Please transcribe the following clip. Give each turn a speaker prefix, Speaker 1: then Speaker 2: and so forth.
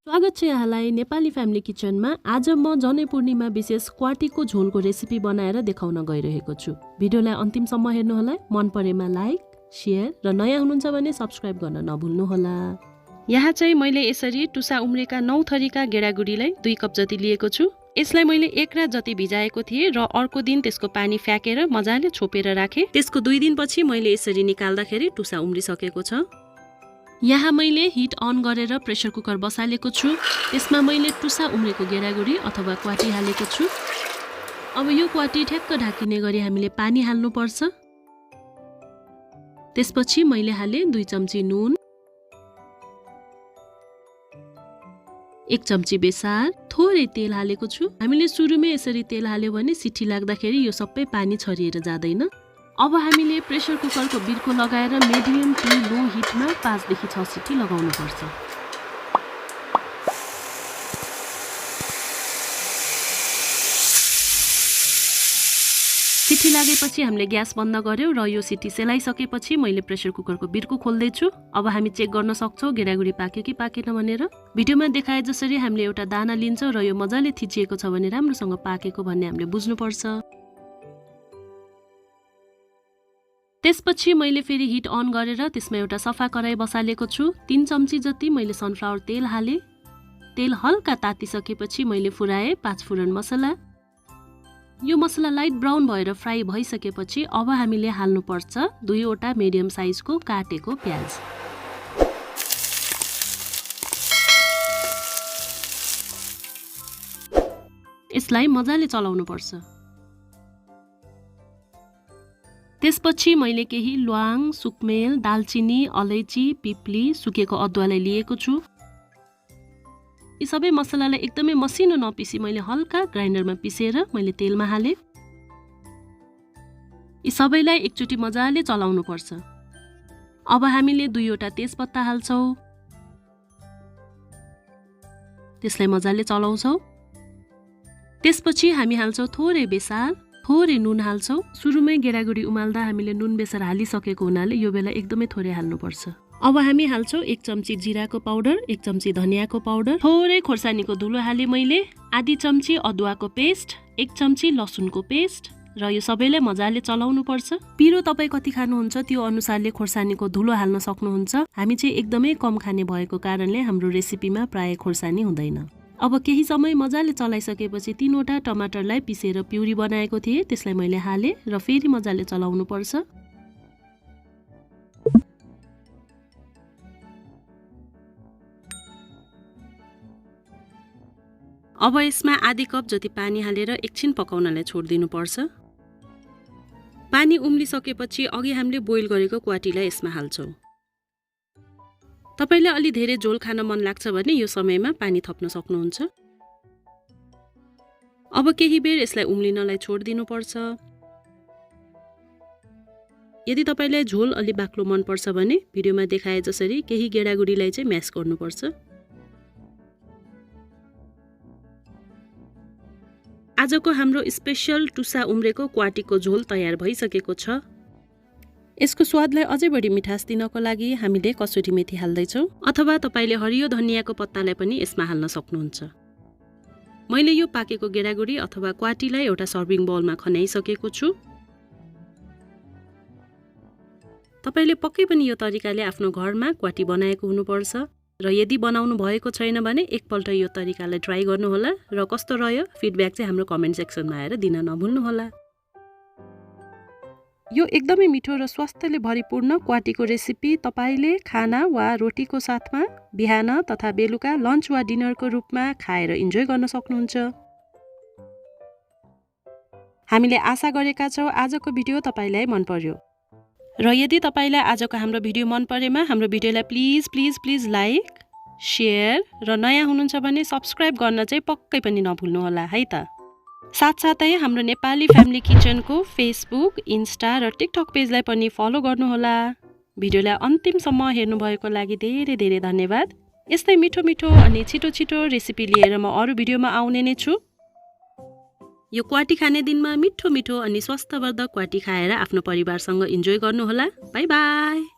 Speaker 1: स्वागत छ यहाँलाई नेपाली फ्यामिली किचनमा। आज म जनै पूर्णिमा विशेष क्वाटीको झोलको रेसिपी बनाएर देखाउन गइरहेको छु। भिडियोलाई अन्तिमसम्म हेर्नुहोला। मन परेमा लाइक, शेयर र नयाँ हुनुहुन्छ भने सब्स्क्राइब गर्न नभुल्नुहोला। यहाँ चाहिँ मैले यसरी टुसा उम्रेका 9 थरीका गेडागुडीलाई 2 कप जति लिएको छु। यसलाई मैले 1 रात जति भिजाएको थिएँ र अर्को दिन त्यसको पानी फ्याकेर मजाले छोपेर राखेँ। त्यसको 2 दिनपछि मैले यसरी निकाल्दाखेरि टुसा उम्रिसकेको छ। यहाँ मैले हिट अन गरेर प्रेसर कुकर बसालेको छु। त्यसमा मैले टुसा उम्रेको गेडागुडी अथवा क्वाटी हालेको छु। अब यो क्वाटी ठ्याक्क ढाकिने गरी हामीले पानी हाल्नु पर्छ। त्यसपछि मैले हाले 2 चम्ची नुन, 1 चम्ची बेसार, थोरै तेल हालेको छु। हामीले सुरुमै यसरी तेल हाल्यो भने सिटी लाग्दाखेरि यो सबै पानी छरिएर जाँदैन। अब हामीले प्रेसर कुकरको बिर्को लगाएर मिडियम टु लो हिटमा 5 देखि 6 सिटी लगाउनु पर्छ। सिटी लागेपछि हामीले ग्यास बन्द गर्यौं र यो सिटी सेलाइसकेपछि मैले प्रेसर कुकरको बिर्को खोल्दै छु। अब हामी चेक गर्न सक्छौं गेडागुडी पाक्यो कि पाकेन भनेर। भिडियोमा देखाए जसरी हामीले एउटा दाना लिन्छौं र यो मजाले थिचिएको छ भने राम्रोसँग पाकेको भन्ने हामीले बुझ्नु पर्छ। त्यसपछि मैले फेरि हिट अन गरेर त्यसमा एउटा सफा कराई बसालेको छु। 3 चम्ची जति मैले सनफ्लावर तेल हाले। तेल हल्का तातिसकेपछि मैले फुराए 5 फुरन मसला। यो मसला लाइट ब्राउन भएर फ्राई भइसकेपछि अब हामीले हाल्नु पर्छ 2 वटा मिडियम साइजको काटेको प्याज। यसलाई मजाले चलाउनु पर्छ। त्यसपछि मैले केही ल्वाङ, सुकमेल, दालचिनी, अलैची, पिप्ली, सुकेको अदुवालाई लिएको छु। यी सबै मसलालाई एकदमै मसिनो नपिसी मैले हल्का ग्राइन्डरमा पिसेर मैले तेलमा हाले। यी सबैलाई एकचोटी मजाले चलाउनु पर्छ। अब हामीले 2 वटा तेजपत्ता हाल्छौं। त्यसलाई मजाले चलाउँछौं। त्यसपछि हामी हाल्छौं थोरै बेसार, थोरै नुन हाल्छौं। सुरुमै गेडागुडी उमाल्दा हामीले नुन बेसार हालिसकेको हुनाले यो बेला एकदमै थोरै हाल्नुपर्छ। अब हामी हाल्छौं 1 चम्ची जिराको पाउडर, 1 चम्ची धनियाको पाउडर, थोरै खोर्सानीको धुलो हाले मैले, आधी चम्ची अदुवाको पेस्ट, 1 चम्ची लसुनको पेस्ट र यो सबैलाई मजाले चलाउनु पर्छ। पिरो तपाई कति खानुहुन्छ त्यो अनुसारले खोर्सानीको धुलो हाल्न सक्नुहुन्छ। हामी चाहिँ एकदमै कम खाने भएको कारणले हाम्रो रेसिपीमा प्राय खोर्सानी हुँदैन। अब केही समय मजाले चलाइसकेपछि 3 वटा टमाटरलाई पिसेर प्युरी बनाएको थिएँ, त्यसलाई मैले हाले र फेरि मजाले चलाउनु पर्छ। अब यसमा आधी कप जति पानी हालेर एकछिन पकाउनलाई छोड्दिनु पर्छ। पानी उम्लिसकेपछि अघि हामीले बोइल गरेको क्वाटीलाई यसमा हाल्छौं। तपाईले अलि धेरै झोल खान मन लाग्छ भने यो समयमा पानी थप्न सक्नुहुन्छ। अब केही बेर यसलाई उम्लिनलाई छोड्दिनु पर्छ। यदि तपाईलाई झोल अलि बाक्लो मन पर्छ भने भिडियोमा देखाए जसरी केही गेडागुडीलाई चाहिँ म्यास गर्नुपर्छ। आजको हाम्रो स्पेशल टुसा उम्रेको क्वाटीको झोल तयार भइसकेको छ। यसको स्वादलाई अझै बढी मिठास दिनको लागि हामीले कसुरी मेथी हाल्दैछौं अथवा तपाईले हरियो धनियाको पत्तालाई पनि यसमा हाल्न सक्नुहुन्छ। मैले यो पाकेको गेडागुडी अथवा क्वाटीलाई एउटा सर्भिङ बाउलमा खन्याइसकेको छु। तपाईले पक्कै पनि यो तरिकाले आफ्नो घरमा क्वाटी बनाएको हुनुपर्छ र यदि बनाउनु भएको छैन भने एकपल्ट यो तरिकालाई ट्राई गर्नुहोला र कस्तो रह्यो फिडब्याक चाहिँ हाम्रो कमेन्ट सेक्सनमा आएर दिन नभुल्नुहोला। यो एकदमै मिठो र स्वास्थ्यले भरिपूर्ण क्वाटीको रेसिपी तपाईले खाना वा रोटीको साथमा बिहान तथा बेलुका लन्च वा डिनरको रूपमा खाएर इन्जोय गर्न सक्नुहुन्छ। हामीले आशा गरेका छौं आजको भिडियो तपाईलाई मन पर्यो र यदि तपाईलाई आजको हाम्रो भिडियो मन परेमा हाम्रो भिडियोलाई प्लिज लाइक, शेयर र नयाँ हुनुहुन्छ भने सब्स्क्राइब गर्न चाहिँ पक्कै पनि नभुल्नुहोला है त। साथसाथै हाम्रो नेपाली फ्यामिली किचनको फेसबुक, इन्स्टा र टिकटक पेजलाई पनि फलो गर्नुहोला। भिडियोलाई अन्तिमसम्म हेर्नुभएको लागि धेरै धेरै धन्यवाद। यस्तै मिठो अनि छिटो रेसिपी लिएर म अरू भिडियोमा आउने नै छु। यो क्वाटी खाने दिनमा मिठो अनि स्वास्थ्यवर्धक क्वाटी खाएर आफ्नो परिवारसँग इन्जोय गर्नुहोला। Bye bye.